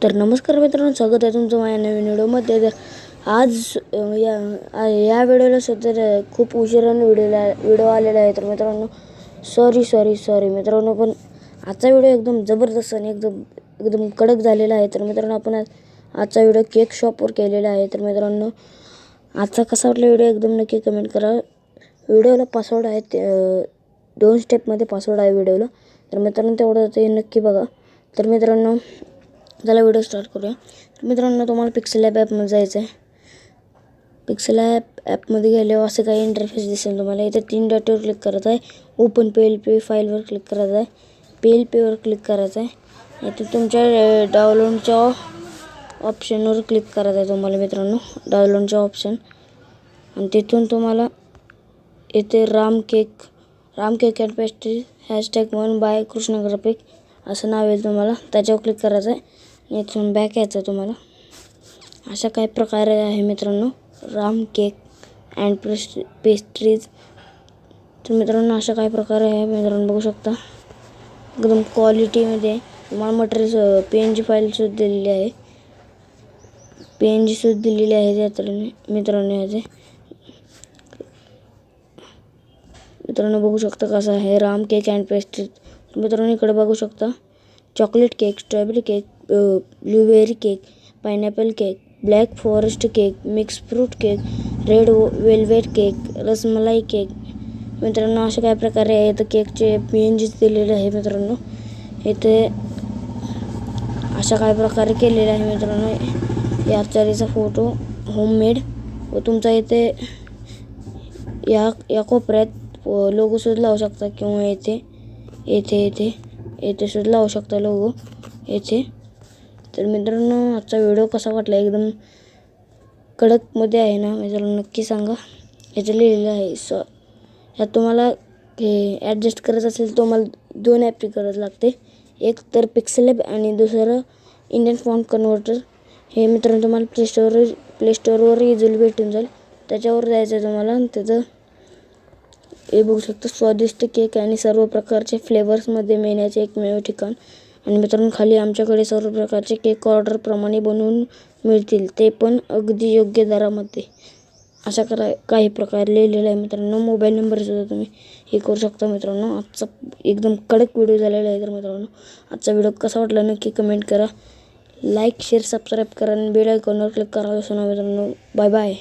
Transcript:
तर नमस्कार मित्रांनो, स्वागत आहे तुमचं माझ्या नवीन व्हिडिओमध्ये. तर आज या व्हिडिओला सध्या खूप उशिराने व्हिडिओ आलेला आहे. तर मित्रांनो सॉरी मित्रांनो, पण आजचा व्हिडिओ एकदम जबरदस्त आणि एकदम कडक झालेला आहे. तर मित्रांनो, आपण आजचा व्हिडिओ केक शॉपवर केलेला आहे. तर मित्रांनो, आजचा कसा वाटला व्हिडिओ एकदम नक्की कमेंट करा. व्हिडिओला पासवर्ड आहे, 2 स्टेपमध्ये पासवर्ड आहे व्हिडिओला. तर मित्रांनो, तेवढं ते नक्की बघा. तर मित्रांनो, चला व्हिडिओ स्टार्ट करूया. तर मित्रांनो, तुम्हाला पिक्सेल ॲपमध्ये जायचं आहे. पिक्सेल ॲपमध्ये गेल्यावर असं काही इंटरफेस दिसेल तुम्हाला. इथे 3 डॉटवर क्लिक करायचं आहे. ओपन PLP फाईलवर क्लिक करायचं आहे. PLPवर क्लिक करायचं आहे. इथे तुमच्या डाउनलोडच्या ऑप्शनवर क्लिक करायचं आहे तुम्हाला मित्रांनो, डाउनलोडच्या ऑप्शन. आणि तिथून तुम्हाला इथे Ram cake and pastry #1 by Krishna graphic असं नाव येईल तुम्हाला. त्याच्यावर क्लिक करायचं आहे. इथून बॅक यायचं आहे तुम्हाला. अशा काही प्रकारे आहे मित्रांनो राम केक अँड पेस्ट्रीज. तर मित्रांनो, अशा काही प्रकारे आहे मित्रांनो, बघू शकता. एकदम क्वालिटीमध्ये तुम्हाला मटेरियल PNG फाईल सुद्धा दिलेली आहे. PNG सुद्धा दिलेली आहे मित्रांनो. याचे मित्रांनो बघू शकता कसं आहे राम केक अँड पेस्ट्रीज. मित्रांनो, इकडे बघू शकता chocolate cake, strawberry cake, blueberry cake, pineapple cake, black forest cake, mix fruit cake, red velvet cake, rasmalai cake. मित्रांनो, अशा काही प्रकारे आहे. इथं केकचे PNG दिलेले आहे मित्रांनो. इथे अशा काही प्रकारे केलेले आहे मित्रांनो. या आचारीचा फोटो होममेड व तुमचा इथे या कोपऱ्यात लोगो सुद्धा लावू शकता किंवा इथे सुद्धा लावू शकता लोगो इथे. तर मित्रांनो, आजचा व्हिडिओ कसा वाटला एकदम कडकमध्ये आहे ना मित्रांनो, नक्की सांगा. याचं लिहिलेलं आहे यात तुम्हाला हे ॲडजस्ट करायचं असेल तुम्हाला 2 ॲपची गरज लागते. एक तर पिक्सेल ॲप आणि दुसरं इंडियन फॉन्ट कन्व्हर्टर. हे मित्रांनो तुम्हाला प्ले स्टोअरवर इझिली भेटून जाईल. त्याच्यावर जायचं आहे तुम्हाला. त्याचं हे बघू शकता स्वादिष्ट केक आणि सर्व प्रकारचे फ्लेवर्समध्ये मिळण्याचे एकमेव ठिकाण. आणि मित्रांनो, खाली आमच्याकडे सर्व प्रकारचे केक ऑर्डरप्रमाणे बनवून मिळतील, ते पण अगदी योग्य दरामध्ये. अशा काही प्रकारे लिहिलेलं आहे मित्रांनो. मोबाईल नंबरसुद्धा तुम्ही हे करू शकता मित्रांनो. आजचा एकदम कडक व्हिडिओ झालेला आहे. तर मित्रांनो, आजचा व्हिडिओ कसा वाटला नक्की कमेंट करा. लाईक, शेअर, सबस्क्राईब करा आणि बेल आयकॉनवर क्लिक करा. मित्रांनो, बाय बाय.